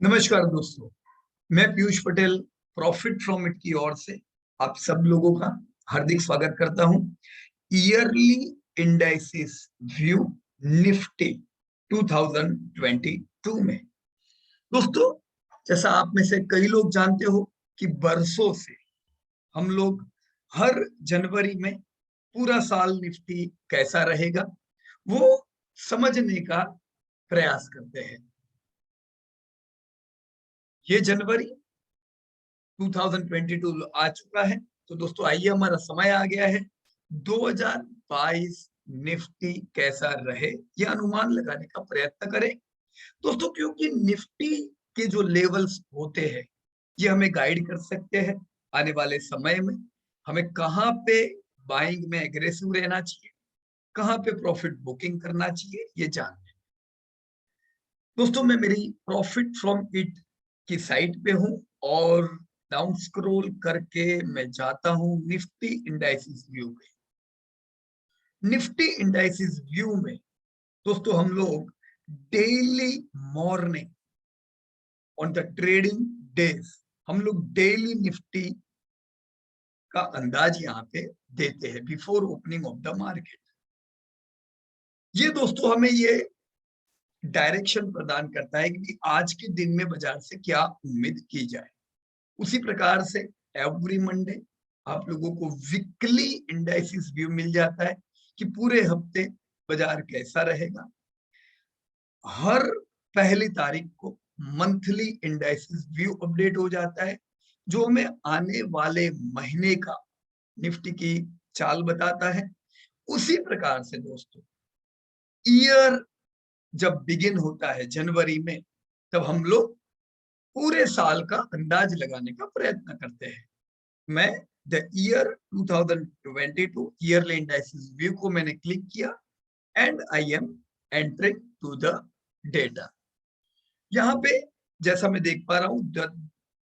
नमस्कार दोस्तों, मैं Piyush Patel profit from it की ओर से आप सब लोगों का हार्दिक स्वागत करता हूं। ईयरली इंडाइसिस व्यू निफ्टी 2022 में। दोस्तों, जैसा आप में से कई लोग जानते हो कि बरसों से हम लोग हर जनवरी में पूरा साल निफ्टी कैसा रहेगा वो समझने का प्रयास करते हैं। ये जनवरी 2022 आ चुका है, तो दोस्तों आइए, हमारा समय आ गया है 2022 निफ्टी कैसा रहे ये अनुमान लगाने का प्रयत्न करें दोस्तों, क्योंकि निफ्टी के जो लेवल्स होते हैं ये हमें गाइड कर सकते हैं आने वाले समय में हमें कहाँ पे बाइंग में एग्रेसिव रहना चाहिए, कहाँ पे प्रॉफिट बुकिंग करना चाहिए, ये जानना। दोस्तों, मैं मेरी प्रॉफिट फ्रॉम इट की साइट पे हूं और डाउन स्क्रॉल करके मैं जाता हूं निफ्टी इंडाइसिस व्यू पे। निफ्टी इंडाइसिस व्यू में दोस्तों हम लोग daily morning on the trading days हम लोग डेली निफ्टी का अंदाज यहाँ पे देते हैं before opening of the market. ये दोस्तों हमें ये डायरेक्शन प्रदान करता है कि आज के दिन में बाजार से क्या उम्मीद की जाए। उसी प्रकार से एवरी मंडे आप लोगों को वीकली इंडाइसिस व्यू मिल जाता है कि पूरे हफ्ते बाजार कैसा रहेगा। हर पहली तारीख को मंथली इंडाइसिस व्यू अपडेट हो जाता है जो हमें आने वाले महीने का निफ्टी की चाल बताता है। उसी प्रकार से दोस्तों ईयर जब बिगिन होता है जनवरी में, तब हम लोग पूरे साल का अंदाज लगाने का प्रयत्न करते हैं। मैं the year 2022 yearly indices view को मैंने क्लिक किया and I am entering to the data. यहाँ पे जैसा मैं देख पा रहा हूँ the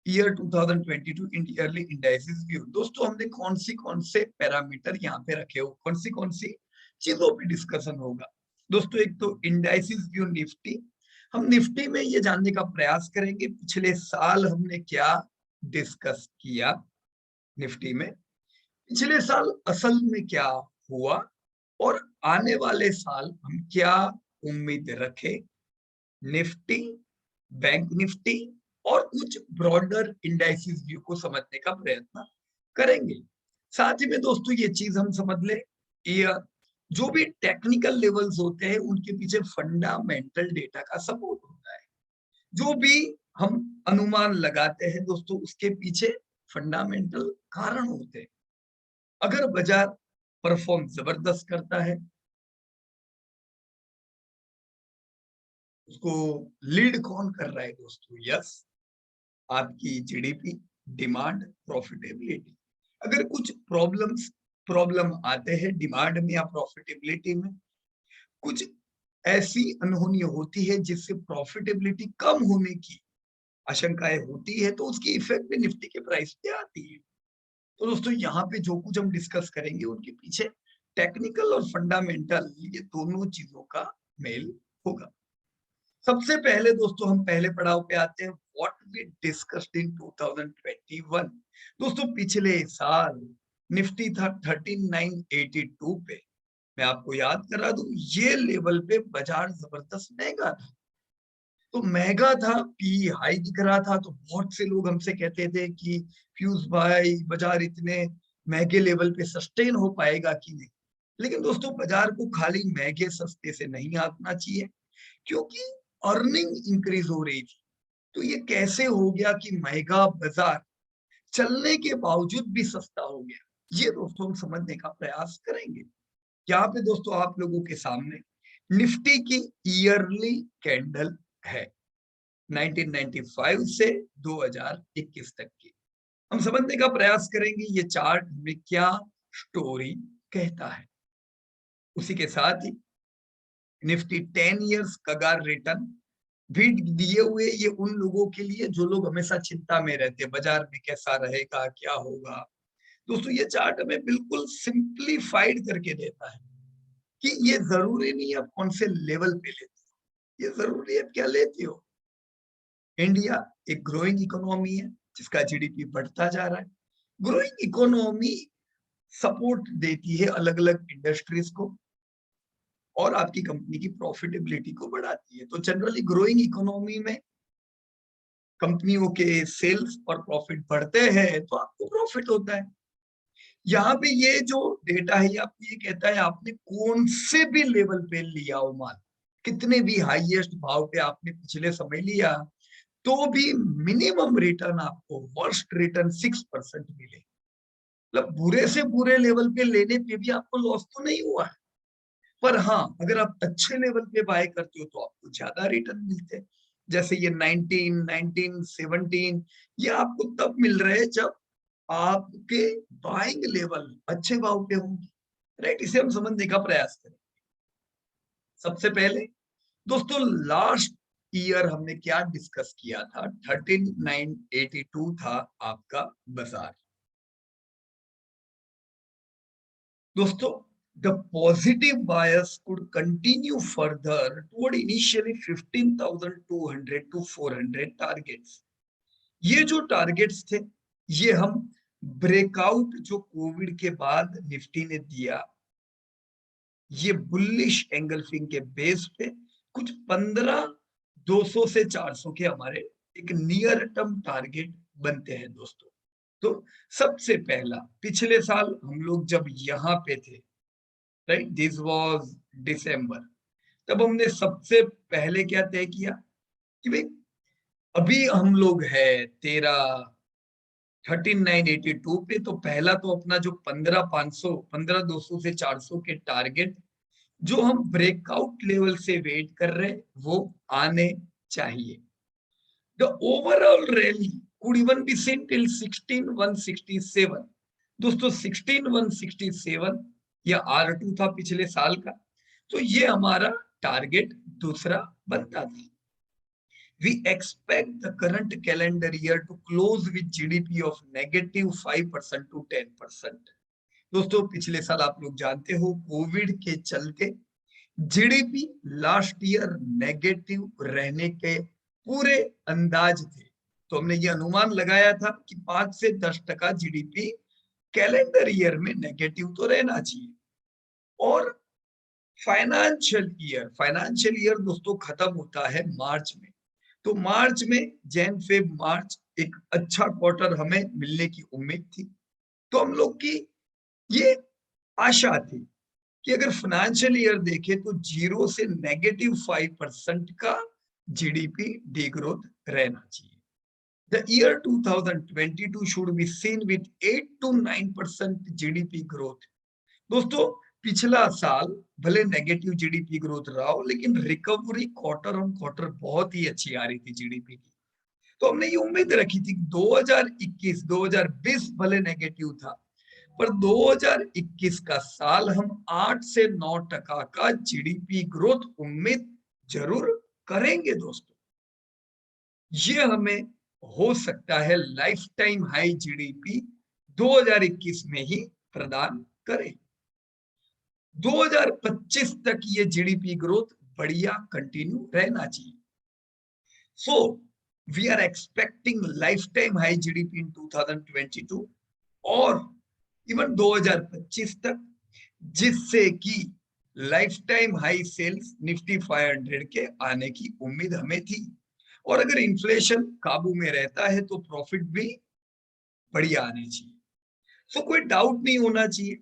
year 2022 in yearly indices view. दोस्तों, हमने कौन से पैरामीटर यहाँ पे रखे हो, कौन सी चीजों पे डिस्कशन होगा। दोस्तों, एक तो इंडाइसिस व्यू निफ्टी, हम निफ्टी में ये जानने का प्रयास करेंगे पिछले साल हमने क्या डिस्कस किया निफ्टी में, पिछले साल असल में क्या हुआ और आने वाले साल हम क्या उम्मीद रखें निफ्टी, बैंक निफ्टी और कुछ ब्रॉडर इंडाइसिस व्यू को समझने का प्रयत्न करेंगे। साथ ही में दोस्तों ये चीज हम समझ ले, ये जो भी टेक्निकल लेवल्स होते हैं उनके पीछे फंडामेंटल डेटा का सपोर्ट होता है। जो भी हम अनुमान लगाते हैं दोस्तों उसके पीछे फंडामेंटल कारण होते हैं। अगर बाजार परफॉर्म जबरदस्त करता है, उसको लीड कौन कर रहा है दोस्तों? यस, आपकी जीडीपी, डिमांड, प्रॉफिटेबिलिटी। अगर कुछ प्रॉब्लम आते हैं डिमांड में या प्रॉफिटेबिलिटी में, कुछ ऐसी अनहोनी होती है जिससे प्रॉफिटेबिलिटी कम होने की आशंकाएं होती है, तो उसकी इफेक्ट भी निफ्टी के प्राइस पे आती है। तो दोस्तों यहाँ पे जो कुछ हम डिस्कस करेंगे उनके पीछे टेक्निकल और फंडामेंटल ये दोनों चीजों का मेल होगा। सबसे पहले दोस्तों हम पहले पड़ाव पे आते हैं, व्हाट वी डिस्कस्ड इन 2021। दोस्तों पिछले साल निफ्टी था 13982 पे। मैं आपको याद करा दूं ये लेवल पे बाजार जबरदस्त महंगा था। तो महंगा था, पी हाई दिख रहा था, तो बहुत से लोग हमसे कहते थे कि फ्यूज भाई बाजार इतने महंगे लेवल पे सस्टेन हो पाएगा कि नहीं। लेकिन दोस्तों बाजार को खाली महंगे सस्ते से नहीं आंकना चाहिए, क्योंकि अर्निंग इंक्रीज हो रही थी। तो ये कैसे हो गया कि महंगा बाजार चलने के बावजूद भी सस्ता हो गया, ये दोस्तों हम समझने का प्रयास करेंगे। यहाँ पे दोस्तों आप लोगों के सामने निफ्टी की ईयरली कैंडल है 1995 से 2021 तक की। हम समझने का प्रयास करेंगे ये चार्ट में क्या स्टोरी कहता है। उसी के साथ ही निफ्टी 10 इयर्स कगार रिटर्न भी दिए हुए, ये उन लोगों के लिए जो लोग हमेशा चिंता में रहते हैं बाजार में कैसा रहेगा, क्या होगा। दोस्तों ये चार्ट हमें बिल्कुल सिंप्लीफाइड करके देता है कि ये जरूरी नहीं आप कौन से लेवल पे लेते हो, ये जरूरी है क्या लेते हो। इंडिया एक ग्रोइंग इकोनॉमी है जिसका जीडीपी बढ़ता जा रहा है। ग्रोइंग इकोनॉमी सपोर्ट देती है अलग अलग इंडस्ट्रीज को और आपकी कंपनी की प्रॉफिटेबिलिटी को बढ़ाती है। तो जनरली ग्रोइंग इकोनॉमी में कंपनियों के सेल्स और प्रॉफिट बढ़ते हैं तो आपको प्रॉफिट होता है। यहाँ पे ये जो डेटा है ये आपको ये कहता है आपने कौन से भी लेवल पे लिया हो माल, कितने भी हाईएस्ट भाव पे आपने पिछले समय लिया, तो भी मिनिमम रिटर्न आपको वर्स्ट रिटर्न 6% मिले। मतलब बुरे से बुरे लेवल पे लेने पे भी आपको लॉस तो नहीं हुआ है, पर हाँ अगर आप अच्छे लेवल पे बाय करते हो तो आपको ज्यादा रिटर्न मिलते हैं। जैसे ये 19, 19, 17 ये आपको तब मिल रहे हैं जब आपके बाइंग लेवल अच्छे भाव पे होंगे, राइट। इसे हम समझने का प्रयास करें। सबसे पहले दोस्तों लास्ट ईयर हमने क्या डिस्कस किया था, 13982 था आपका बाजार। दोस्तों the positive bias could continue further toward initially 15,200 to 400 targets। ये जो टारगेट्स थे ये हम ब्रेकआउट जो कोविड के बाद निफ्टी ने दिया, ये बुलिश एंगल्फिंग के बेस पे कुछ 15,200 से 400 के हमारे एक नियर टर्म टारगेट बनते हैं दोस्तों। तो सबसे पहला पिछले साल हम लोग जब यहाँ पे थे, राइट, दिस वाज दिसंबर, तब हमने सबसे पहले क्या तय किया कि भाई अभी हम लोग है 13982 पे, तो पहला तो अपना जो 15,500 15,200 से 400 के टारगेट जो हम ब्रेकआउट लेवल से वेट कर रहे हैं वो आने चाहिए। The overall rally could even be seen till 16,167। दोस्तों 16,167 या R2 था पिछले साल का, तो ये हमारा टारगेट दूसरा बनता था। We expect the current calendar year to close with GDP of -5% to 10%। दोस्तों पिछले साल आप लोग जानते हो कोविड के चलते जीडीपी लास्ट ईयर नेगेटिव रहने के पूरे अंदाज थे, तो हमने ये अनुमान लगाया था कि 5 से 10% जीडीपी कैलेंडर ईयर में नेगेटिव तो रहना चाहिए। और फाइनेंशियल ईयर दोस्तों खत्म होता है मार्च में, तो मार्च में जैन फेब मार्च एक अच्छा क्वार्टर हमें मिलने की उम्मीद थी। तो हम लोग की ये आशा थी कि अगर फाइनेंशियल ईयर देखें तो 0 से -5% का जीडीपी डिग्रोथ रहना चाहिए। The year 2022 should be seen with 8 to 9% GDP growth. दोस्तों पिछला साल भले नेगेटिव जीडीपी ग्रोथ रहा हो, लेकिन रिकवरी क्वार्टर ऑन क्वार्टर बहुत ही अच्छी आ रही थी जीडीपी की। तो हमने ये उम्मीद रखी थी 2021 2020 भले नेगेटिव था, पर 2021 का साल हम 8 से 9% का जीडीपी ग्रोथ उम्मीद जरूर करेंगे दोस्तों। ये हमें हो सकता है लाइफ टाइम हाई जीडीपी 2021 में ही प्रदान करे। 2025 तक ये जीडीपी ग्रोथ बढ़िया कंटिन्यू रहना चाहिए। So we are expecting lifetime high GDP in 2022 और इवन 2025 तक, जिससे कि lifetime high sales Nifty 500 के आने की उम्मीद हमें थी। और अगर इन्फ्लेशन काबू में रहता है तो प्रॉफिट भी बढ़िया आने चाहिए। सो कोई डाउट नहीं होना चाहिए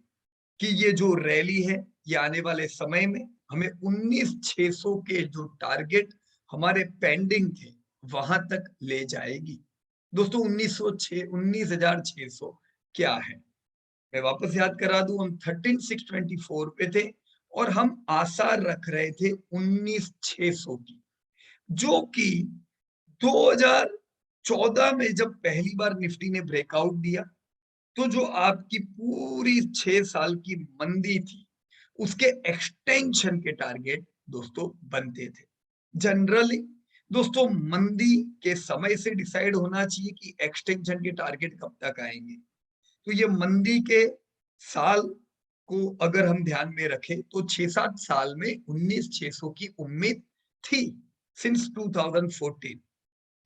कि ये जो रैली है ये आने वाले समय में हमें 19,600 के जो टारगेट हमारे पेंडिंग थे वहां तक ले जाएगी। दोस्तों 19,600 क्या है, मैं वापस याद करा दूं, हम 13,624 पे थे और हम आशा रख रहे थे 19,600 की, जो कि 2014 में जब पहली बार निफ्टी ने ब्रेकआउट दिया तो जो आपकी पूरी 6 साल की मंदी थी उसके एक्सटेंशन के टारगेट दोस्तों बनते थे। जनरली दोस्तों मंदी के समय से डिसाइड होना चाहिए कि एक्सटेंशन के टारगेट कब तक आएंगे। तो ये मंदी के साल को अगर हम ध्यान में रखें तो 6-7 साल में 19,600 की उम्मीद थी सिंस 2014।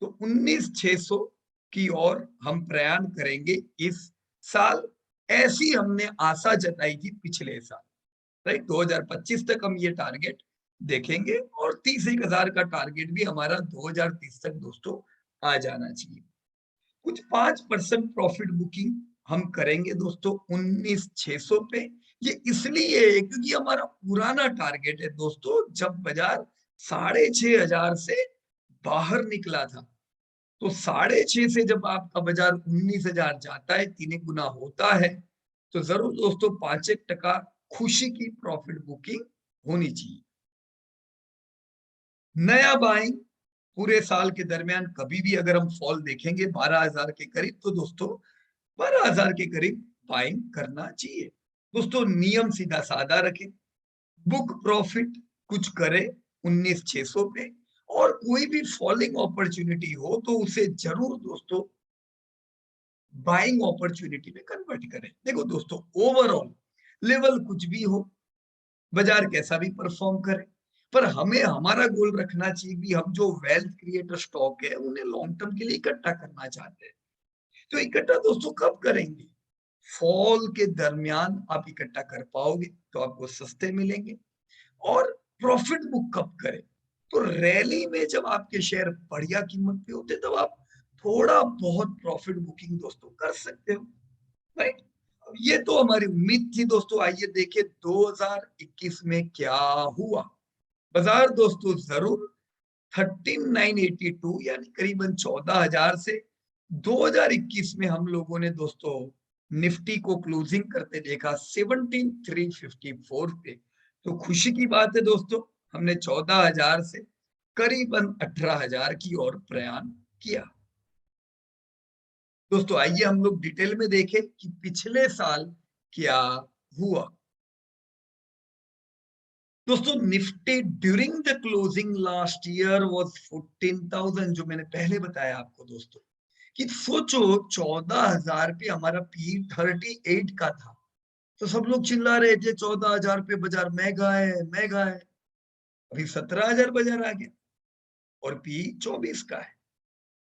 तो 19,600 की ओर हम प्रयाण करेंगे इस साल। ऐसी हमने आशा जताई थी पिछले साल, राइट। 2025 तक हम ये टारगेट देखेंगे और 31,000 का टारगेट भी हमारा 2030 तक दोस्तों आ जाना चाहिए। कुछ 5% प्रॉफिट बुकिंग हम करेंगे दोस्तों 19,600 पे। ये इसलिए है क्योंकि हमारा पुराना टारगेट है दोस्तों, जब बाजार 6,500 से बाहर निकला था, तो 6,500 से जब आपका बाजार 19,000 जाता है, 3 गुना होता है, तो जरूर दोस्तों 5% खुशी की प्रॉफिट बुकिंग होनी चाहिए। नया बाइंग पूरे साल के दरमियान कभी भी अगर हम फॉल देखेंगे 12,000 के करीब, तो दोस्तों 12,000 के करीब बाइंग करना चाहिए। दोस्तों नियम सीधा साधा रखें, बुक प्रॉफिट कुछ करे 19,600 पे, और कोई भी फॉलिंग अपॉर्चुनिटी हो तो उसे जरूर दोस्तों बाइंग अपॉर्चुनिटी में कन्वर्ट करें। देखो दोस्तों, ओवरऑल लेवल कुछ भी हो, बाजार कैसा भी परफॉर्म करे, पर हमें हमारा गोल रखना चाहिए कि हम जो वेल्थ क्रिएटर स्टॉक है उन्हें लॉन्ग टर्म के लिए इकट्ठा करना चाहते हैं। तो इकट्ठा दोस्तों कब करेंगे? फॉल के दरमियान आप इकट्ठा कर पाओगे तो आपको सस्ते मिलेंगे। और प्रॉफिट बुक कब करें? तो रैली में जब आपके शेयर बढ़िया कीमत पे होते, तब आप थोड़ा बहुत प्रॉफिट बुकिंग दोस्तों कर सकते हो, राइट। अब ये तो हमारी उम्मीद थी दोस्तों। आइए देखें 2021 में क्या हुआ। बाजार दोस्तों जरूर 13,982 यानी करीबन 14,000 से 2021 में हम लोगों ने दोस्तों निफ्टी को क्लोजिंग करते देखा 17,354 पे। तो खुशी की बात है दोस्तों, हमने 14,000 से करीबन 18,000 की ओर प्रयाण किया। दोस्तों आइए हम लोग डिटेल में देखें कि पिछले साल क्या हुआ। दोस्तों Nifty during the closing last year was 14,000, जो मैंने पहले बताया आपको दोस्तों, कि सोचो 14,000 पे हमारा पी 38 का था। तो सब लोग चिल्ला रहे थे 14,000 पे बाजार महंगा है, महंगा है। अभी 17,000 बाजार आ गया और पी 24 का है।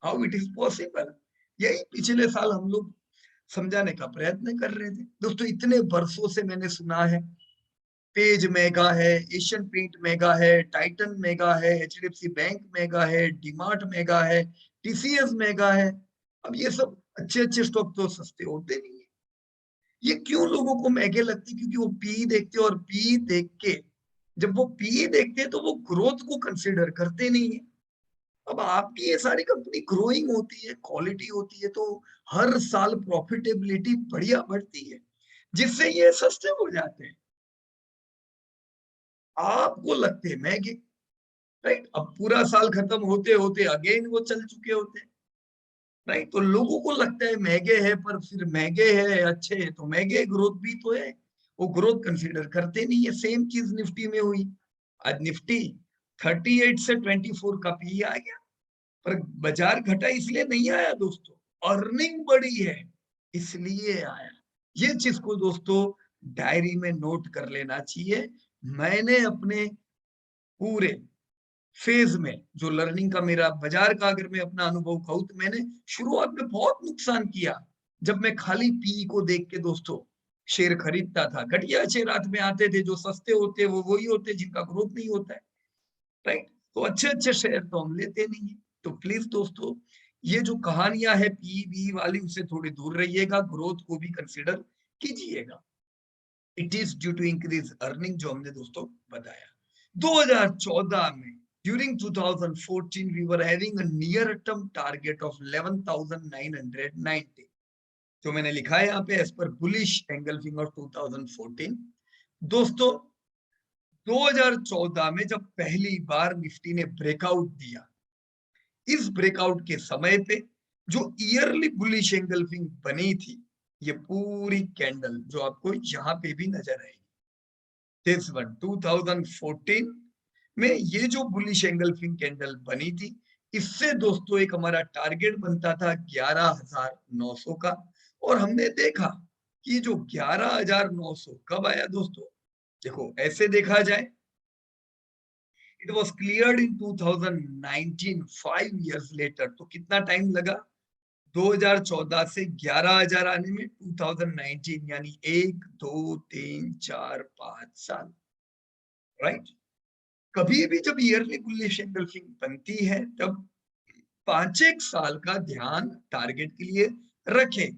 How it is possible? यही पिछले साल हम लोग समझाने का प्रयत्न कर रहे थे दोस्तों। इतने वर्षों से मैंने सुना है पेज मेगा है, एशियन पेंट मेगा है, टाइटन मेगा है, एचडीएफसी बैंक मेगा है, डीमार्ट मेगा है, टीसीएस मेगा है। अब ये सब अच्छे अच्छे स्टॉक तो सस्ते होते नहीं है। ये क्यों लोगों को महंगे लगते? क्योंकि वो पी देखते, और पी देख के जब वो पी देखते हैं तो वो ग्रोथ को कंसिडर करते नहीं है। अब आपकी ये सारी कंपनी ग्रोइंग होती है, क्वालिटी होती है, तो हर साल प्रॉफिटेबिलिटी बढ़िया बढ़ती है, जिससे ये सस्ते हो जाते हैं। आपको लगते हैं महंगे, राइट। अब पूरा साल खत्म होते होते अगेन वो चल चुके होते हैं, राइट। तो लोगों को लगता है महंगे है, पर फिर महंगे है अच्छे है तो महंगे, ग्रोथ भी तो है, वो ग्रोथ कंसीडर करते नहीं है। सेम चीज निफ्टी में हुई। आज निफ्टी 38 से 24 का पी आ गया, पर बाजार घटा इसलिए नहीं आया दोस्तों, अर्निंग बढ़ी है इसलिए आया। ये चीज को दोस्तों डायरी में नोट कर लेना चाहिए। मैंने अपने पूरे फेज में जो लर्निंग का मेरा बाजार का अगर मैं अपना अनुभव कहूं, तो मैंने शुरुआत में बहुत नुकसान किया जब मैं खाली पी को देख के दोस्तों शेयर खरीदता था। घटिया शेयर हाथ में आते थे, जो सस्ते होते वो वही होते जिनका ग्रोथ नहीं होता है, राइट। तो अच्छे अच्छे शेयर तो हम लेते नहीं है। तो प्लीज दोस्तों ये जो कहानियां है पी बी वाली, उससे थोड़ी दूर रहिएगा, ग्रोथ को भी कंसिडर कीजिएगा। It is due to increase earning, जो हमने दोस्तों बताया। 2014 में during 2014 we were having a near term target of 11,990, जो मैंने लिखा है यहाँ पे as per bullish engulfing of 2014। दोस्तों 2014 में जब पहली बार निफ्टी ने ब्रेकआउट दिया, इस ब्रेकआउट के समय पे जो ईयरली बुलिश एंगल्फिंग बनी थी, ये पूरी कैंडल जो आपको यहाँ पे भी नजर आएगी, दिस वन 2014 में ये जो बुलिश एंगल्फिंग कैंडल बनी थी, इससे दोस्तों एक हमारा टारगेट बनता था 11,900 का। और हमने देखा कि जो 11,900 कब आया दोस्तों। देखो ऐसे देखा जाए it was cleared in 2019, 5 years later। तो कितना टाइम लगा 2014 से 11,000 आने में 2019, यानी 1 2 3 4 5 साल, राइट। कभी भी जब ईयरली बुलिश एंगल्फिंग बनती है तब 5 साल का ध्यान टारगेट के लिए रखें।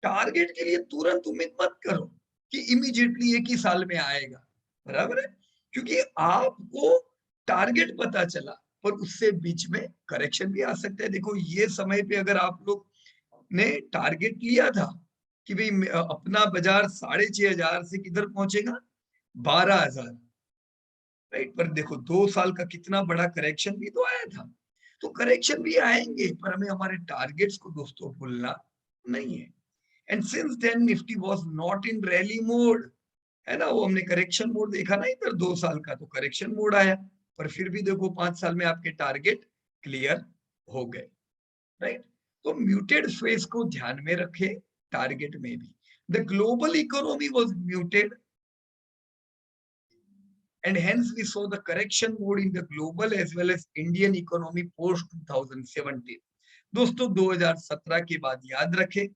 टारगेट के लिए तुरंत उम्मीद मत करो कि इमीडिएटली एक ही साल में आएगा, बराबर है, क्योंकि आपको टारगेट पता चला पर उससे बीच में करेक्शन भी आ सकता है। देखो ये समय पे अगर आप लोग ने टारगेट लिया था कि भाई अपना बाजार 6,500 से किधर पहुंचेगा 12,000, राइट, पर देखो 2 साल का कितना बड़ा करेक्शन भी तो आया था। तो करेक्शन भी आएंगे पर हमें हमारे टारगेट्स को दोस्तों भूलना नहीं है। And since then Nifty was not in rally mode, है ना, वो हमने करेक्शन मोड देखा ना इधर 2 साल का, तो करेक्शन मोड आया, पर फिर भी देखो 5 साल में आपके टारगेट क्लियर हो गए, राइट। तो म्यूटेड फेज को ध्यान में रखे टारगेट में भी। The global economy was muted and hence we saw the correction mode in the global as well as Indian economy post 2017। दोस्तों 2017 के बाद याद रखें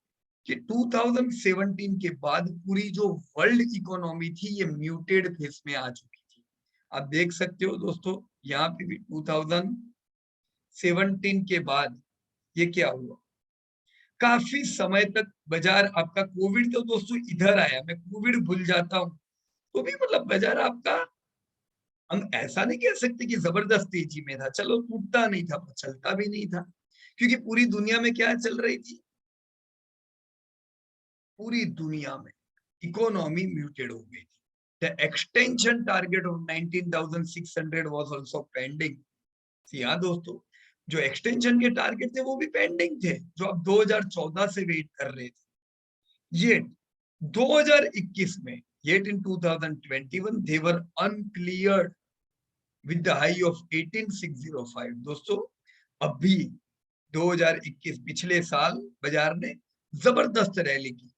कि 2017 के बाद पूरी जो वर्ल्ड इकोनॉमी थी ये म्यूटेड फेस में आ चुकी थी। आप देख सकते हो दोस्तों यहाँ पे भी 2017 के बाद ये क्या हुआ, काफी समय तक बाजार आपका, कोविड तो दोस्तों इधर आया, मैं कोविड भूल जाता हूँ तो भी मतलब बाजार आपका, हम ऐसा नहीं कह सकते कि जबरदस्त तेजी में था, चलो टूटता नहीं था पर चलता भी नहीं था, क्योंकि पूरी दुनिया में क्या चल रही थी, पूरी दुनिया में इकोनॉमी म्यूटेड हो गई थी। The extension target of 19,600 was also pending. हाँ दोस्तों, जो एक्सटेंशन के टारगेट थे वो भी पेंडिंग थे, जो आप 2014 से वेट कर रहे थे। ये 2021 में, yet in 2021 they were uncleared with the high of 18,605। दोस्तों अभी 2021 पिछले साल बाजार ने जबरदस्त रैली की,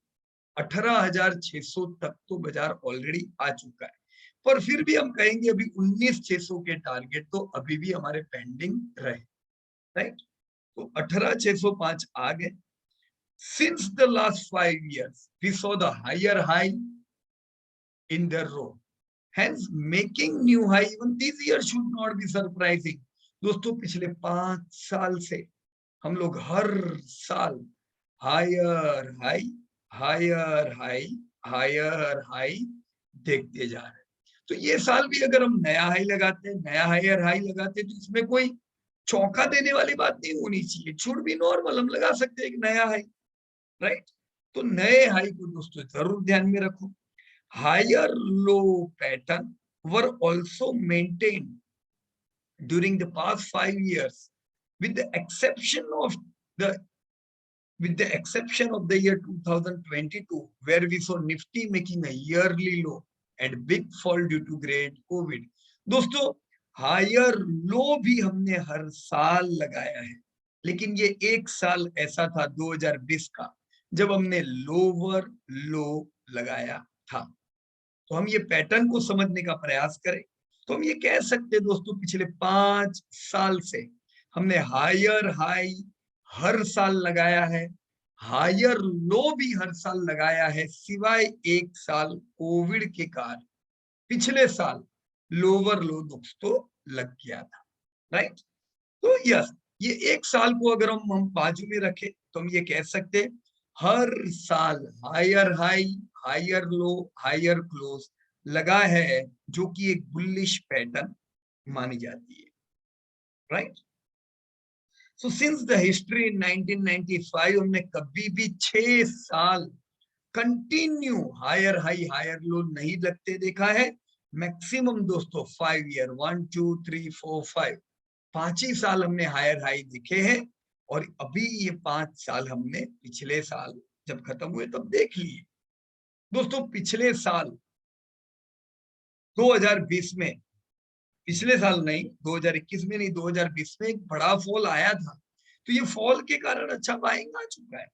18,600 तक तो बाजार ऑलरेडी आ चुका है, पर फिर भी हम कहेंगे अभी 19,600 के टारगेट तो अभी भी हमारे पेंडिंग रहे, राइट। तो 18,605 आ गए। Since the last 5 years we saw the higher high in the row, hence making new high even this year should not be surprising। दोस्तों पिछले 5 साल से हम लोग हर साल higher high, higher high, higher high देखते जा रहे हैं। तो ये साल भी अगर हम नया हाई लगाते हैं, नया हायर हाई लगाते हैं, तो इसमें कोई चौंका देने वाली बात नहीं होनी चाहिए, शुड बी नॉर्मल, हम लगा सकते हैं एक नया हाई, राइट। तो नए हाई को दोस्तों जरूर ध्यान में रखो। Higher low pattern were also maintained during the past 5 years, with the exception of the year 2022, where we saw Nifty making a yearly low and big fall due to great COVID। दोस्तों higher low भी हमने हर साल लगाया है, लेकिन ये एक साल ऐसा था 2020 का जब हमने लोअर लो लगाया था। तो हम ये पैटर्न को समझने का प्रयास करें तो हम ये कह सकते हैं दोस्तों पिछले 5 साल से हमने हायर हाई हर साल लगाया है, हायर लो भी हर साल लगाया है, सिवाय एक साल कोविड के कारण पिछले साल लोअर लो दोस्तों लग गया था, राइट। तो यस, ये एक साल को अगर हम बाजू में रखें तो हम ये कह सकते हैं हर साल higher high, higher low, higher close लगा है, जो कि एक बुलिश पैटर्न मानी जाती है, right. So since the history in 1995 हमने कभी भी 6 साल continue higher high higher low नहीं लगते देखा है। मैक्सिमम दोस्तों 5 ईयर, 1 2 3 4 5, 5 ही साल हमने हायर हाई दिखे हैं, और अभी ये 5 साल हमने पिछले साल जब खत्म हुए तब देख लिए। दोस्तों पिछले साल 2020 में, पिछले साल नहीं 2021 में नहीं 2020 में एक बड़ा फॉल आया था, तो ये फॉल के कारण अच्छा बाइंग आ चुका है।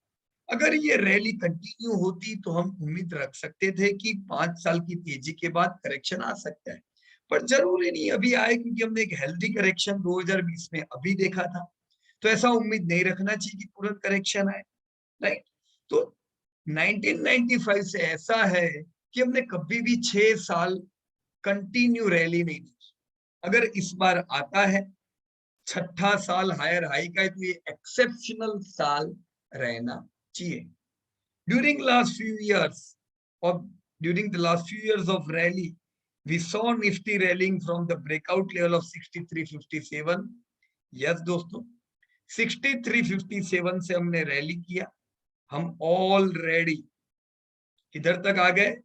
अगर ये रैली कंटिन्यू होती तो हम उम्मीद रख सकते थे कि 5 साल की तेजी के बाद करेक्शन आ सकता है, पर जरूरी नहीं अभी आए, क्योंकि हमने एक हेल्दी करेक्शन 2020 में अभी देखा था, तो ऐसा उम्मीद नहीं रखना चाहिए कि तुरंत करेक्शन आए, राइट। तो 1995 से ऐसा है कि हमने कभी भी 6 साल कंटिन्यू रैली नहीं दी। अगर इस बार आता है, छठा साल हायर हाई का है, तो ये एक्सेप्शनल साल रहना चाहिए। During last few years of during the last few years of rally, we saw Nifty rallying from the breakout level of 6357. Yes दोस्तों, 6357 से हमने रैली किया, हम ऑलरेडी किधर तक आ गए,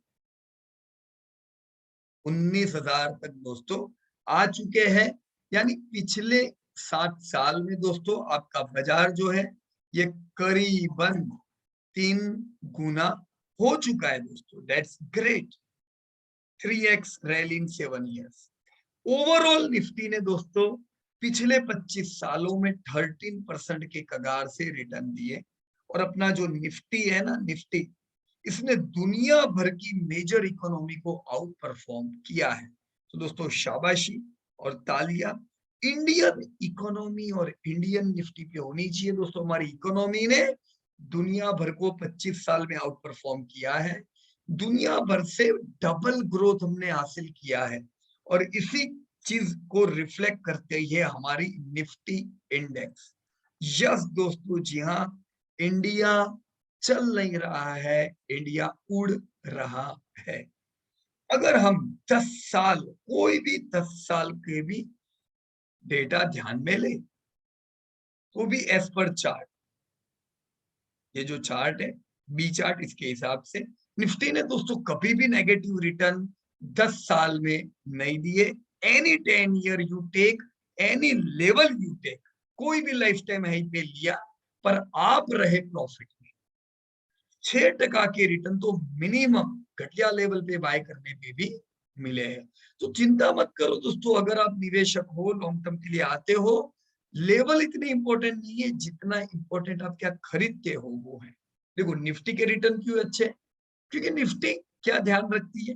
19,000 तक दोस्तों आ चुके हैं। यानी पिछले 7 साल में दोस्तों आपका बाजार जो है ये करीबन 3 गुना हो चुका है दोस्तों। That's great, 3x rally in 7 years। Overall Nifty ने दोस्तों पिछले 25 सालों में 13% के कगार से रिटर्न दिए, और अपना जो निफ्टी है ना, निफ्टी, इसने दुनिया भर की मेजर इकोनॉमी को आउट परफॉर्म किया है। तो दोस्तों शाबाशी और तालियां इंडियन इकोनॉमी और इंडियन निफ्टी पे होनी चाहिए। दोस्तों हमारी इकोनॉमी ने दुनिया भर को 25 साल में आउट परफॉर्म किया है, दुनिया भर से डबल ग्रोथ हमने हासिल किया है, और इसी चीज को रिफ्लेक्ट करते हुए हमारी निफ्टी इंडेक्स। यस दोस्तों, जी हाँ, इंडिया चल नहीं रहा है, इंडिया उड़ रहा है। अगर हम 10 साल, कोई भी 10 साल के भी डेटा ध्यान में ले, तो भी एज पर चार्ट, ये जो चार्ट है बी चार्ट, इसके हिसाब से निफ्टी ने दोस्तों कभी भी नेगेटिव रिटर्न 10 साल में नहीं दिए। Any 10 year you take, any level you take, कोई भी लाइफ टाइम हाई पे लिया, पर आप रहे प्रॉफिट में। 6% के रिटर्न तो मिनिमम घटिया लेवल पे बाय करने पे भी मिले हैं। तो चिंता मत करो दोस्तों, अगर आप निवेशक हो, लॉन्ग टर्म के लिए आते हो, लेवल इतने इंपॉर्टेंट नहीं है जितना इंपॉर्टेंट आप क्या खरीदते हो वो है। देखो निफ्टी के रिटर्न क्यों अच्छे, क्योंकि निफ्टी क्या ध्यान रखती है,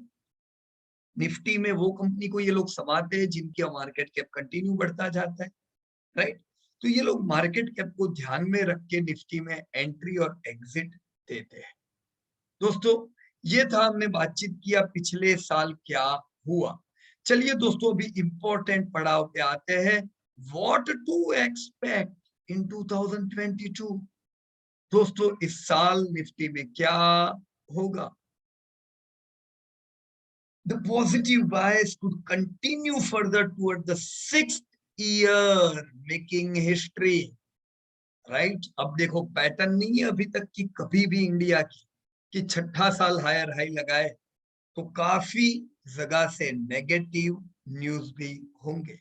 निफ्टी में वो कंपनी को ये लोग समाते हैं जिनकी मार्केट कैप कंटिन्यू बढ़ता जाता है, राइट। तो ये लोग मार्केट कैप को ध्यान में रख के निफ्टी में एंट्री और एग्जिट देते हैं। दोस्तों ये था, हमने बातचीत किया पिछले साल क्या हुआ। चलिए दोस्तों अभी इंपॉर्टेंट पड़ाव पे आते हैं, व्हाट टू एक्सपेक्ट इन 2022। दोस्तों इस साल निफ्टी में क्या होगा। The positive bias could continue further toward the 6th year, making history, right? अब देखो पैटर्न नहीं है अभी तक की कभी भी इंडिया की कि छठा साल हायर हाई लगाए, तो काफी जगह से नेगेटिव न्यूज भी होंगे,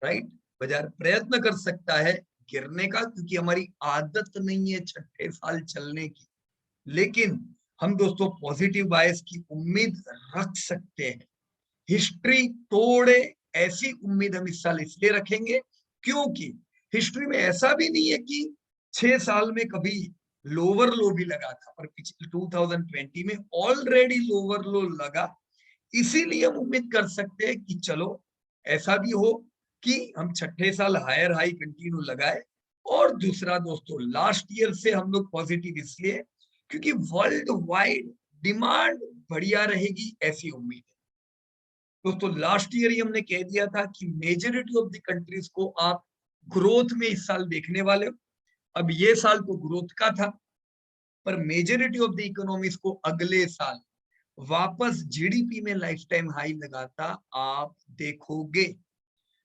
राइट। बाजार प्रयत्न कर सकता है गिरने का, क्योंकि हमारी आदत नहीं है छठे साल चलने की, लेकिन हम दोस्तों पॉजिटिव बायस की उम्मीद रख सकते हैं। हिस्ट्री तोड़े ऐसी उम्मीद हम इस साल इसलिए रखेंगे क्योंकि हिस्ट्री में ऐसा भी नहीं है कि 6 साल में कभी लोअर लो भी लगा था, पर पिछले 2020 में ऑलरेडी लोअर लो लगा। इसीलिए हम उम्मीद कर सकते हैं कि चलो ऐसा भी हो कि हम छठे साल हायर हाई कंटिन्यू लगाए। और दूसरा दोस्तों लास्ट ईयर से हम लोग पॉजिटिव इसलिए क्योंकि वर्ल्ड वाइड डिमांड बढ़िया रहेगी, ऐसी उम्मीद है। दोस्तों लास्ट ईयर ही हमने कह दिया था कि मेजॉरिटी ऑफ द कंट्रीज को आप ग्रोथ में इस साल देखने वाले हो। अब ये साल तो ग्रोथ का था, पर मेजॉरिटी ऑफ द इकोनॉमीज को अगले साल वापस जीडीपी में लाइफ टाइम हाई लगाता आप देखोगे।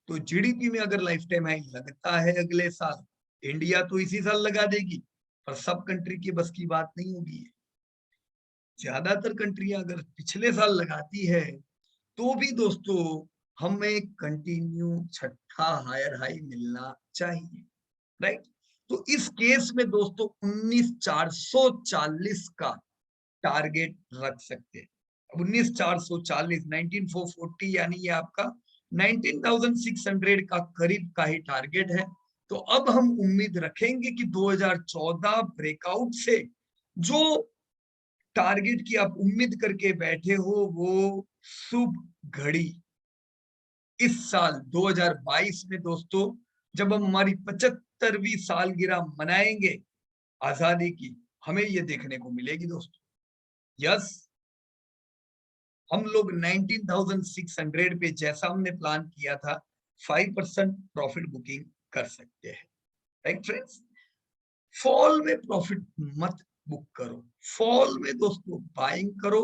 तो जीडीपी में अगर लाइफ टाइम हाई लगता है अगले साल, इंडिया तो इसी साल लगा देगी, पर सब कंट्री की बस की बात नहीं होगी। ज्यादातर कंट्रियां अगर पिछले साल लगाती है तो भी दोस्तों हमें कंटिन्यू छठा हायर हाई मिलना चाहिए, राइट। तो इस केस में दोस्तों 19,440 का टारगेट रख सकते हैं। अब 19,440 19,440 यानी ये आपका 19,600 का करीब का ही टारगेट है। तो अब हम उम्मीद रखेंगे कि 2014 ब्रेकआउट से जो टारगेट की आप उम्मीद करके बैठे हो वो शुभ घड़ी इस साल 2022 में दोस्तों, जब हम हमारी 75वीं सालगिरह मनाएंगे आजादी की, हमें ये देखने को मिलेगी दोस्तों। यस, हम लोग 19,600 पे जैसा हमने प्लान किया था 5% प्रॉफिट बुकिंग कर सकते हैं, राइट फ्रेंड्स। फॉल में प्रॉफिट मत बुक करो, फॉल में दोस्तों बाइंग करो,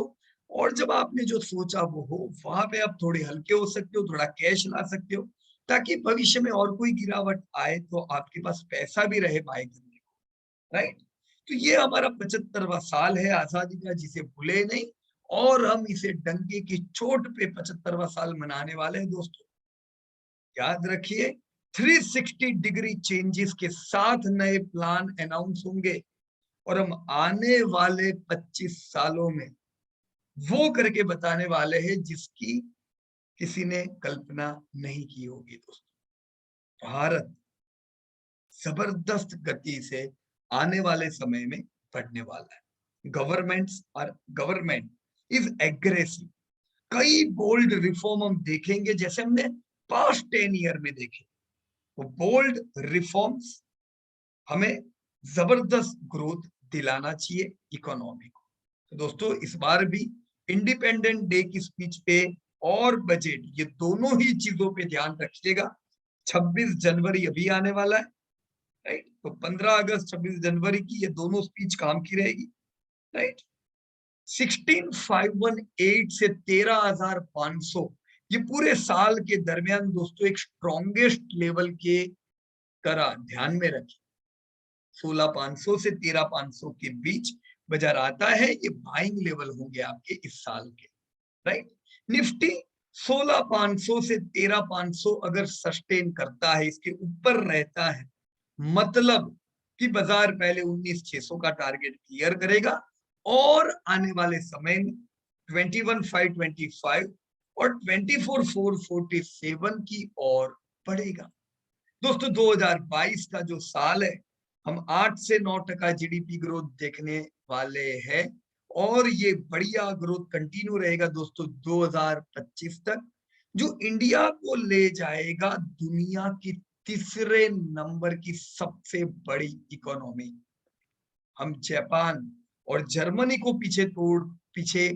और जब आपने जो सोचा वो हो, वहां पे आप थोड़े हल्के हो सकते हो, थोड़ा कैश ला सकते हो, ताकि भविष्य में और कोई गिरावट आए तो आपके पास पैसा भी रहे बाय करने को, राइट। तो ये हमारा 75वां साल है आजादी का, जिसे भूले नहीं, और हम इसे डंके की चोट पे 75वां साल मनाने वाले हैं दोस्तों। याद रखिए, 360 डिग्री चेंजेस के साथ नए प्लान अनाउंस होंगे, और हम आने वाले 25 सालों में वो करके बताने वाले हैं जिसकी किसी ने कल्पना नहीं की होगी दोस्तों। भारत जबरदस्त गति से आने वाले समय में बढ़ने वाला है। Government is aggressive. कई बोल्ड रिफॉर्म हम देखेंगे, जैसे हमने पास्ट 10 ईयर में देखे। वो बोल्ड रिफॉर्म्स हमें जबरदस्त ग्रोथ दिलाना चाहिए इकोनॉमी को। तो दोस्तों, इस बार भी इंडिपेंडेंट डे की स्पीच पे और बजट, ये दोनों ही चीजों पे ध्यान रखिएगा। 26 जनवरी अभी आने वाला है, राइट। तो 15 अगस्त 26 जनवरी की ये दोनों स्पीच काम की रहेगी, राइट। 16,518 से 13,500, ये पूरे साल के दरमियान दोस्तों एक स्ट्रॉन्गेस्ट लेवल के तरह ध्यान में रखिए। 16,500 से 13,500 के बीच बाजार आता है, ये बाइंग लेवल होंगे आपके इस साल के, राइट। निफ्टी 16,500 से 13,500 अगर सस्टेन करता है, इसके ऊपर रहता है, मतलब कि बाजार पहले 19,600 का टारगेट क्लियर करेगा, और आने वाले समय में 21,525 और 24,447 की ओर बढ़ेगा। दोस्तों, 2022 का जो साल है, हम 8 से 9% जीडीपी ग्रोथ देखने वाले हैं, और ये बढ़िया ग्रोथ कंटिन्यू रहेगा दोस्तों 2025 तक, जो इंडिया को ले जाएगा दुनिया की तीसरे नंबर की सबसे बड़ी इकोनॉमी। हम जापान और जर्मनी को पीछे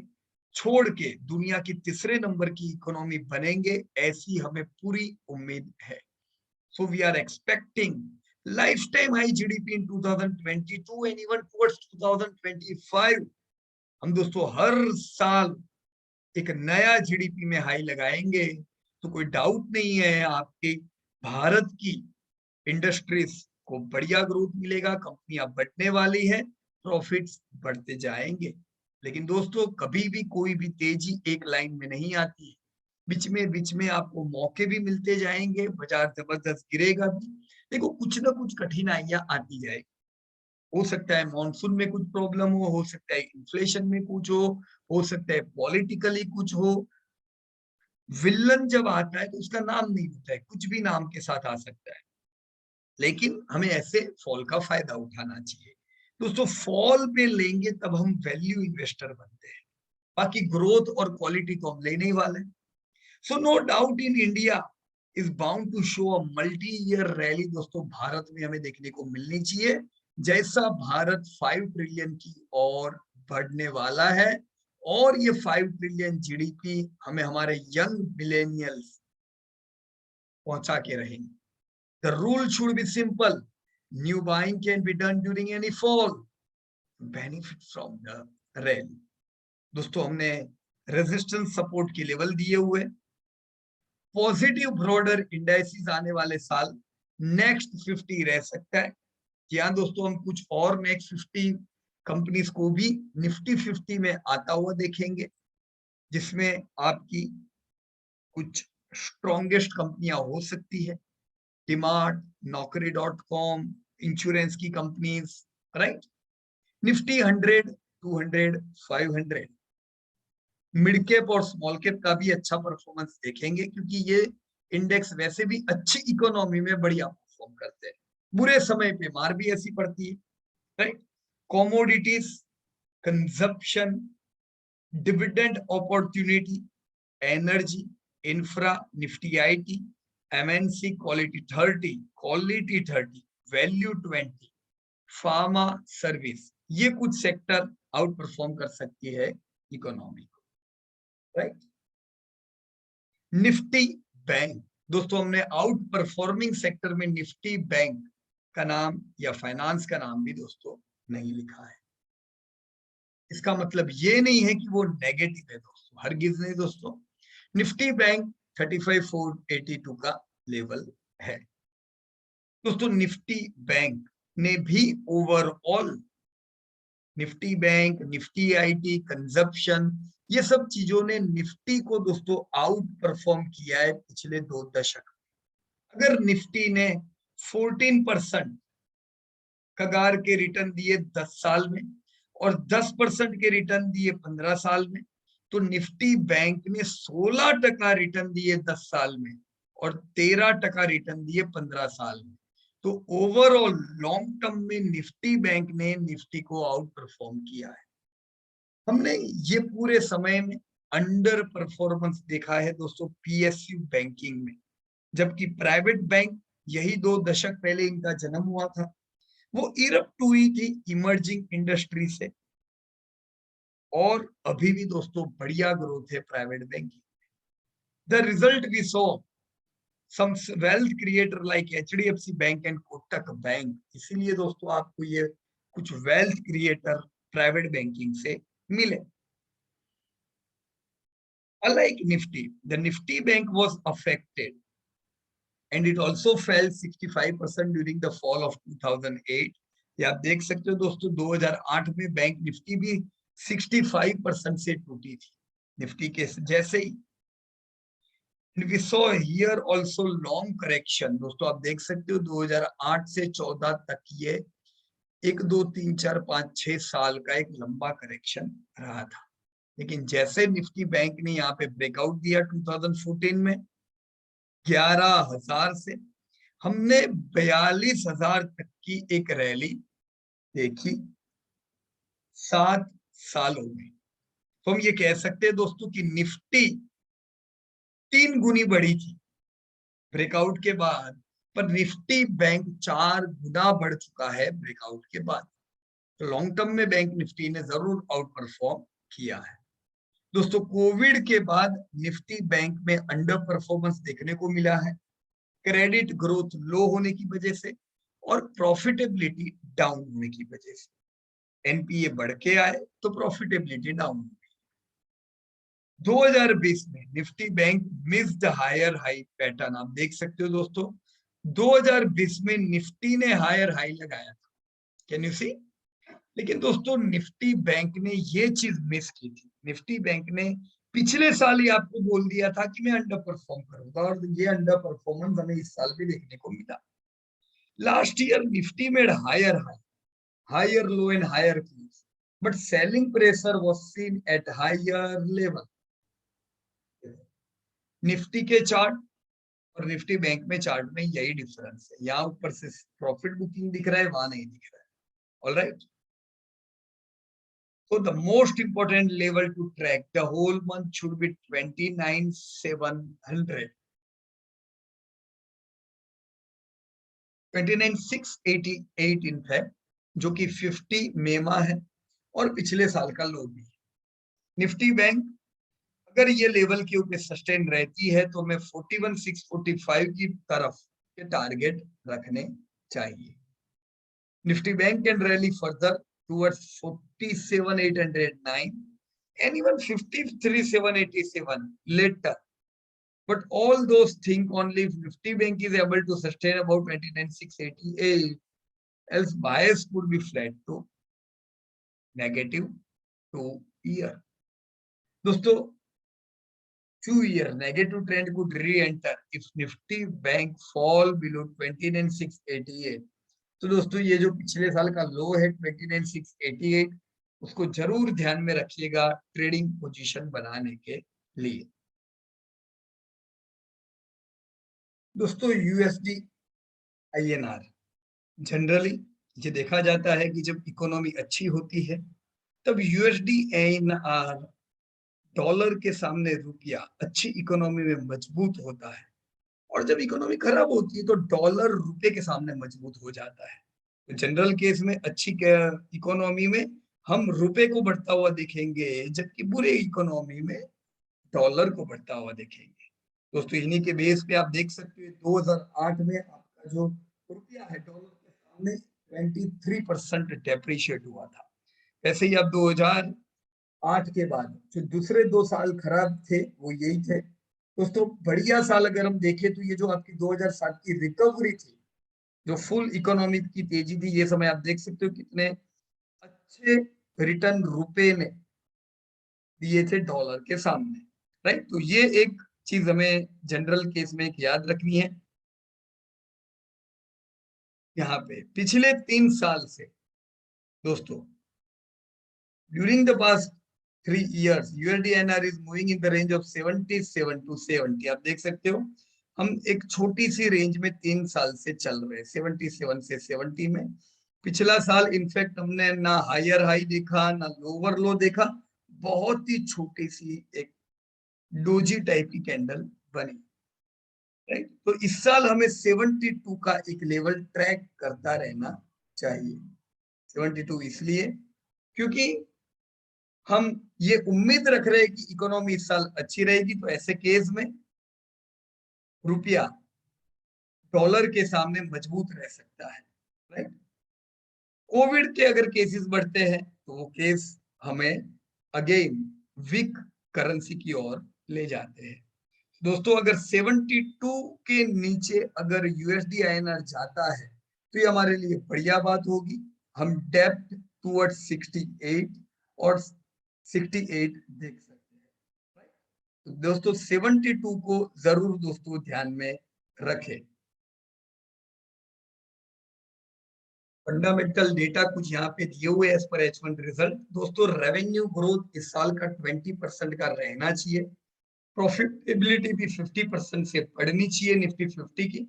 छोड़ के दुनिया की तीसरे नंबर की इकोनॉमी बनेंगे, ऐसी हमें पूरी उम्मीद है। So we are expecting lifetime high GDP in 2022 and even towards 2025. हम दोस्तों हर साल एक नया जीडीपी में हाई लगाएंगे, तो कोई डाउट नहीं है आपके भारत की इंडस्ट्रीज को बढ़िया ग्रोथ मिलेगा, कंपनियां बढ़ने वाली है, प्रॉफिट्स बढ़ते जाएंगे। लेकिन दोस्तों, कभी भी कोई भी तेजी एक लाइन में नहीं आती है, बीच में आपको मौके भी मिलते जाएंगे, बाजार जबरदस्त गिरेगा भी। देखो, कुछ ना कुछ कठिनाइयां आती जाएगी। हो सकता है मॉनसून में कुछ प्रॉब्लम हो सकता है इन्फ्लेशन में कुछ हो सकता है पॉलिटिकली कुछ हो। विलन जब आता है तो उसका नाम नहीं होता है, कुछ भी नाम के साथ आ सकता है, लेकिन हमें ऐसे फॉल का फायदा उठाना चाहिए दोस्तों। फॉल पे लेंगे तब हम वैल्यू इन्वेस्टर बनते हैं, बाकी ग्रोथ और क्वालिटी तो हम लेने ही वाले। So no doubt in India is bound to show a multi year rally दोस्तों, भारत में हमें देखने को मिलनी चाहिए, जैसा भारत 5 ट्रिलियन की ओर बढ़ने वाला है, और ये 5 ट्रिलियन जीडीपी हमें हमारे यंग मिलेनियल्स पहुंचा के रहेंगे। The rule should be simple. New buying can be done during any fall. Benefit from the rally. दोस्तों, हमने रेजिस्टेंस सपोर्ट की लेवल दिए हुए, पॉजिटिव ब्रॉडर इंडाइसिस आने वाले साल नेक्स्ट 50 रह सकता है। यहाँ दोस्तों, हम कुछ और नेक्स्ट 50 कंपनीज को भी निफ्टी 50 में आता हुआ देखेंगे, जिसमें आपकी कुछ स्ट्रॉन्गेस्ट कंपनियां हो सकती है, डिमार्ट, नौकरी.com, इंश्योरेंस की companies, right. Nifty 100, 200, 500, mid cap और स्मॉल कैप का भी अच्छा परफॉर्मेंस देखेंगे, क्योंकि ये इंडेक्स वैसे भी अच्छी इकोनॉमी में बढ़िया परफॉर्म करते हैं, बुरे समय पे मार भी ऐसी पड़ती है, right. Commodities, consumption, dividend opportunity, energy, infra Nifty IT, MNC quality 30, value 20, pharma service, ये कुछ सेक्टर आउट परफॉर्म कर सकती है इकोनॉमी को, राइट। निफ्टी बैंक, दोस्तों हमने आउट परफॉर्मिंग सेक्टर में निफ्टी बैंक का नाम या फाइनेंस का नाम भी दोस्तों नहीं लिखा है। इसका मतलब ये नहीं है कि वो नेगेटिव है दोस्तों, हरगिज नहीं दोस्तों। निफ्टी बैंक 35,482 का लेवल है दोस्तों। निफ्टी बैंक ने भी overall, Nifty bank, Nifty IT, consumption, ये सब चीजों ने निफ्टी को दोस्तों आउट परफॉर्म किया है पिछले 2 दशक। अगर निफ्टी ने 14% कगार के रिटर्न दिए 10 साल में और 10% के रिटर्न दिए 15 साल में, तो निफ्टी बैंक ने 16% रिटर्न दिए 10 साल में और 13% रिटर्न दिए 15 साल में। तो ओवरऑल लॉन्ग टर्म में निफ्टी बैंक ने निफ्टी को आउट परफॉर्म किया है। हमने ये पूरे समय में अंडर परफॉर्मेंस देखा है दोस्तों पीएसयू बैंकिंग में, जबकि प्राइवेट बैंक यही 2 दशक पहले इनका जन्म हुआ था, वो इरप्ट हुई थी इमर्जिंग इंडस्ट्री से, और अभी भी दोस्तों बढ़िया ग्रोथ है private banking. The result we saw some wealth creator like HDFC bank and Kotak bank, इसीलिए दोस्तों आपको ये कुछ वेल्थ क्रिएटर प्राइवेट बैंकिंग से मिले। Unlike Nifty, the Nifty bank was affected and it also fell 65% during the fall of 2008. ये आप देख सकते हो दोस्तों 2008 में बैंक निफ्टी भी 65% से टूटी थी, निफ्टी के जैसे ही। We saw here also long correction, दोस्तों आप देख सकते हो 2008 से 14 तक ये 1, 2, 3, 4, 5, 6 साल का एक लंबा करेक्शन रहा था। लेकिन जैसे निफ्टी बैंक ने यहाँ पे ब्रेकआउट दिया 2014 में 11,000 से, हमने 42,000 तक की एक रैली देखी 7 सालों में। तो हम ये कह सकते हैं दोस्तों कि निफ्टी 3 गुनी बढ़ी थी ब्रेकआउट के बाद, पर निफ्टी बैंक 4 गुना बढ़ चुका है ब्रेकआउट के बाद। तो लॉन्ग टर्म में बैंक निफ्टी ने जरूर आउट परफॉर्म किया है दोस्तों। कोविड के बाद निफ्टी बैंक में अंडर परफॉर्मेंस देखने को मिला है, क्रेडिट ग्रोथ लो होने की वजह से और प्रॉफिटेबिलिटी डाउन होने की वजह से। एनपीए बढ़ के आए तो प्रॉफिटेबिलिटी डाउन हो गई। 2020 में Nifty bank missed higher high pattern, आप देख सकते हो दोस्तों 2020 में निफ्टी ने हायर हाई लगाया था, कैन यू सी। लेकिन दोस्तों निफ्टी बैंक ने ये चीज मिस की थी, निफ्टी बैंक ने पिछले साल ही आपको बोल दिया था कि मैं अंडर परफॉर्म करूंगा, और ये अंडर परफॉर्मेंस हमें इस साल भी देखने को मिला। Last year Nifty made higher high, higher low and higher close, but selling pressure was seen at higher level. Nifty के चार्ट और निफ्टी बैंक में चार्ट में यही डिफरेंस है, यहाँ ऊपर से प्रॉफिट बुकिंग दिख रहा है, वहां नहीं दिख रहा है। All right, so the most important level to track the whole month should be 29,700, 29,688 in fact, जो कि 50 मेमा है और पिछले साल का लो भी। निफ्टी बैंक अगर ये लेवल के ऊपर सस्टेन रहती है तो हमें 41,645 की तरफ के टारगेट रखने चाहिए। Nifty bank can rally further towards 47,809 and even 53,787 later, but all those think only if Nifty Bank is able to sustain about 29,688, else bias could be flat to negative 2 year. दोस्तों 2 year negative trend could re-enter if Nifty Bank fall below 29,688. तो दोस्तों ये जो पिछले साल का लो है 29,688, उसको जरूर ध्यान में रखिएगा ट्रेडिंग पोजीशन बनाने के लिए। दोस्तों यूएसडी आईएनआर, जनरली ये देखा जाता है कि जब इकोनॉमी अच्छी होती है तब यूएसडी आईएनआर डॉलर के सामने रुपया अच्छी इकोनॉमी में मजबूत होता है, और जब इकोनॉमी खराब होती है तो डॉलर रुपए के सामने मजबूत हो जाता है। तो जनरल केस में अच्छी इकोनॉमी में हम रुपए को बढ़ता हुआ देखेंगे, जबकि बुरे इकोनॉमी में डॉलर को बढ़ता हुआ देखेंगे। दोस्तों इन्हीं के बेस पे आप देख सकते हो 2008 में आपका जो रुपया है डॉलर के सामने 23% डेप्रिशिएट हुआ था। ऐसे ही अब 2008 के बाद जो दूसरे 2 साल खराब थे वो यही थे। दोस्तों बढ़िया साल अगर हम देखें तो ये जो आपकी 2007 की रिकवरी थी, जो फुल इकोनॉमी की तेजी थी, ये समय आप देख सकते हो कितने अच्छे रिटर्न रुपए ने दिए थे डॉलर के सामने, राइट। तो ये एक चीज हमें जनरल केस में एक याद रखनी है। यहाँ पे पिछले 3 साल से दोस्तों during the past 3 years USD/INR is moving in the range of 77 to 70। आप देख सकते हो हम एक छोटी सी रेंज में 3 साल से चल रहे हैं, 77 से 70 में। पिछला साल इनफैक्ट हमने ना हायर हाई देखा ना लोअर लो देखा, बहुत ही छोटी सी एक डोजी टाइप की कैंडल बनी, राइट। तो इस साल हमें 72 का एक लेवल ट्रैक करता रहना चाहिए। 72 इसलिए क्योंकि हम ये उम्मीद रख रहे हैं कि इकोनॉमी इस साल अच्छी रहेगी, तो ऐसे केस में रुपया डॉलर के सामने मजबूत रह सकता है, राइट। कोविड के अगर केसेस बढ़ते हैं तो वो केस हमें अगेन वीक करेंसी की ओर ले जाते हैं। दोस्तों अगर 72 के नीचे अगर USD/INR जाता है तो ये हमारे लिए बढ़िया बात होगी। हम डेप्थ टुवर्ड्स 68 और 68 देख सकते हैं। तो दोस्तों 72 को जरूर दोस्तों ध्यान में रखें। फंडामेंटल डेटा कुछ यहाँ पे दिए हुए एज पर H1 रिजल्ट। दोस्तों रेवेन्यू ग्रोथ इस साल का 20% का रहना चाहिए। प्रॉफिटेबिलिटी भी 50% से बढ़नी चाहिए निफ्टी 50 की।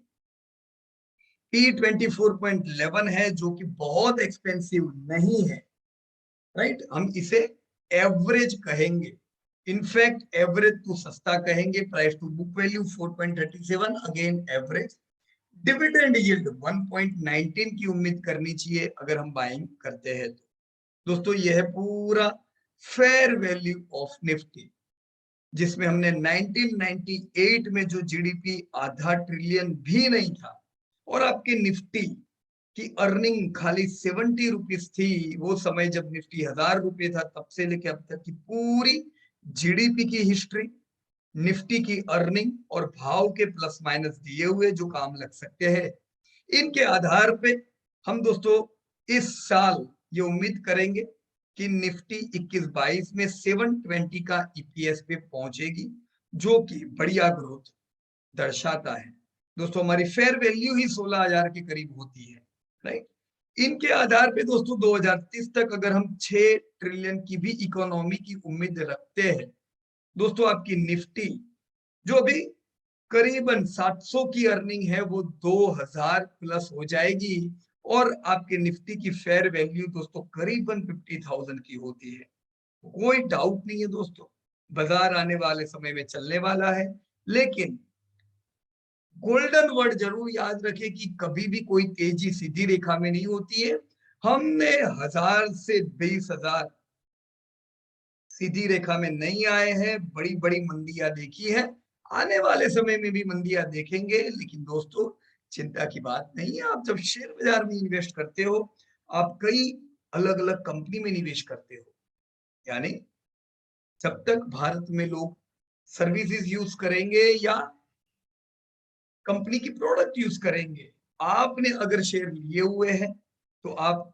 P24.11 है जो कि बहुत एक्सपेंसिव नहीं है, राइट। हम इसे एवरेज कहेंगे, इनफैक्ट एवरेज तो सस्ता कहेंगे। Price to book value 4.37, again average. Dividend yield 1.19 की उम्मीद करनी चाहिए अगर हम बाइंग करते हैं तो। दोस्तों यह है पूरा फेयर वैल्यू ऑफ निफ्टी, जिसमें हमने 1998 में जो जीडीपी आधा ट्रिलियन भी नहीं था और आपके निफ्टी की अर्निंग खाली 70 रुपीज थी, वो समय जब निफ्टी 1000 रुपये था, तब से लेकर अब तक की पूरी जीडीपी की हिस्ट्री, निफ्टी की अर्निंग और भाव के प्लस माइनस दिए हुए जो काम लग सकते हैं, इनके आधार पे हम दोस्तों इस साल ये उम्मीद करेंगे कि निफ्टी 21-22 में 720 का ईपीएस पे पहुंचेगी, जो कि बढ़िया ग्रोथ दर्शाता है। दोस्तों हमारी फेयर वैल्यू ही 16,000 के करीब होती है, राइट। इनके आधार पे दोस्तों 2030 तक अगर हम 6 ट्रिलियन की भी इकोनॉमी की उम्मीद रखते हैं, दोस्तों आपकी निफ्टी जो अभी करीबन 700 की अर्निंग है वो 2000 प्लस हो जाएगी, और आपके निफ्टी की फेयर वैल्यू दोस्तों करीबन 50,000 की होती है। कोई डाउट नहीं है दोस्तों, बाजार आने वाले समय में चलने वाला है। लेकिन गोल्डन वर्ड जरूर याद रखें कि कभी भी कोई तेजी सीधी रेखा में नहीं होती है। हमने 1000 से 20,000 सीधी रेखा में नहीं आए हैं, बड़ी बड़ी मंदियां देखी है, आने वाले समय में भी मंदियां देखेंगे। लेकिन दोस्तों चिंता की बात नहीं है, आप जब शेयर बाजार में इन्वेस्ट करते हो, आप कई अलग अलग कंपनी में निवेश करते हो, यानी जब तक भारत में लोग सर्विसेज यूज करेंगे या कंपनी की प्रोडक्ट यूज करेंगे, आपने अगर शेयर लिए हुए हैं तो आप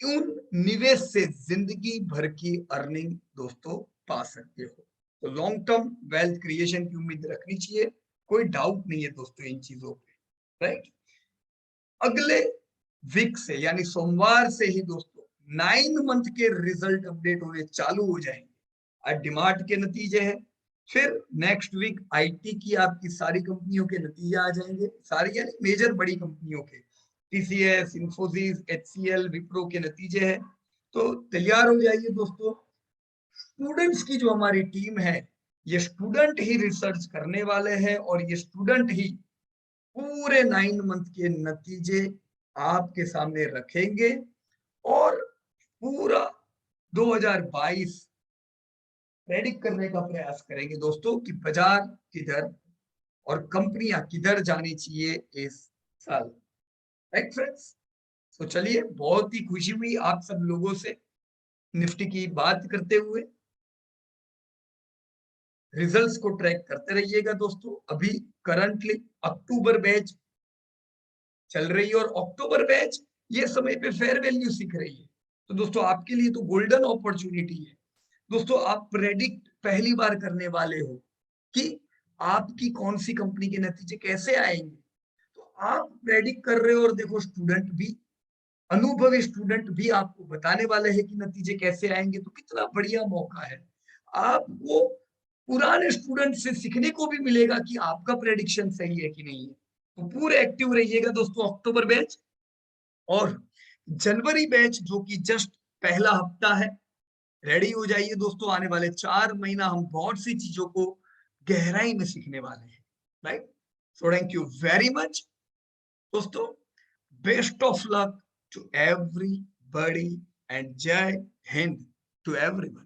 उन निवेश से जिंदगी भर की अर्निंग दोस्तों पा सकते हो। तो लॉन्ग टर्म वेल्थ क्रिएशन की उम्मीद रखनी चाहिए, कोई डाउट नहीं है दोस्तों इन चीजों पे, राइट। अगले वीक से यानी सोमवार से ही दोस्तों 9 मंथ के रिजल्ट अपडेट होने चालू हो जाएंगे। आज डिमार्ट के नतीजे हैं, फिर नेक्स्ट वीक आईटी की आपकी सारी कंपनियों के नतीजे आ जाएंगे, सारी यानी मेजर बड़ी कंपनियों के, टीसीएस, इंफोसिस, एचसीएल, विप्रो के नतीजे हैं। तो तैयार हो जाइए दोस्तों, स्टूडेंट्स की जो हमारी टीम है, ये स्टूडेंट ही रिसर्च करने वाले हैं और ये स्टूडेंट ही पूरे 9 मंथ के नतीजे आपके सामने रखेंगे और पूरा 2022 प्रेडिक्ट करने का प्रयास करेंगे दोस्तों कि बाजार किधर और कंपनियां किधर जानी चाहिए इस साल। राइट फ्रेंड्स, तो चलिए, बहुत ही खुशी हुई आप सब लोगों से निफ्टी की बात करते हुए। रिजल्ट्स को ट्रैक करते रहिएगा दोस्तों। अभी करंटली अक्टूबर बैच चल रही है और अक्टूबर बैच ये समय पे फेयर वैल्यू सीख रही है। तो दोस्तों आपके लिए तो गोल्डन अपॉर्चुनिटी है। दोस्तों आप प्रेडिक्ट पहली बार करने वाले हो कि आपकी कौन सी कंपनी के नतीजे कैसे आएंगे। तो आप प्रेडिक्ट कर रहे हो और देखो स्टूडेंट भी, अनुभवी स्टूडेंट भी आपको बताने वाले हैं कि नतीजे कैसे आएंगे। तो कितना बढ़िया मौका है आपको पुराने स्टूडेंट से सीखने को भी मिलेगा कि आपका प्रेडिक्शन सही है कि नहीं है। तो पूरे एक्टिव रहिएगा दोस्तों अक्टूबर बैच और जनवरी बैच जो कि जस्ट पहला हफ्ता है। रेडी हो जाइए दोस्तों, आने वाले 4 महीना हम बहुत सी चीजों को गहराई में सीखने वाले हैं। Right, so thank you very much दोस्तों। Best of luck to everybody and जय हिंद टू एवरीवन।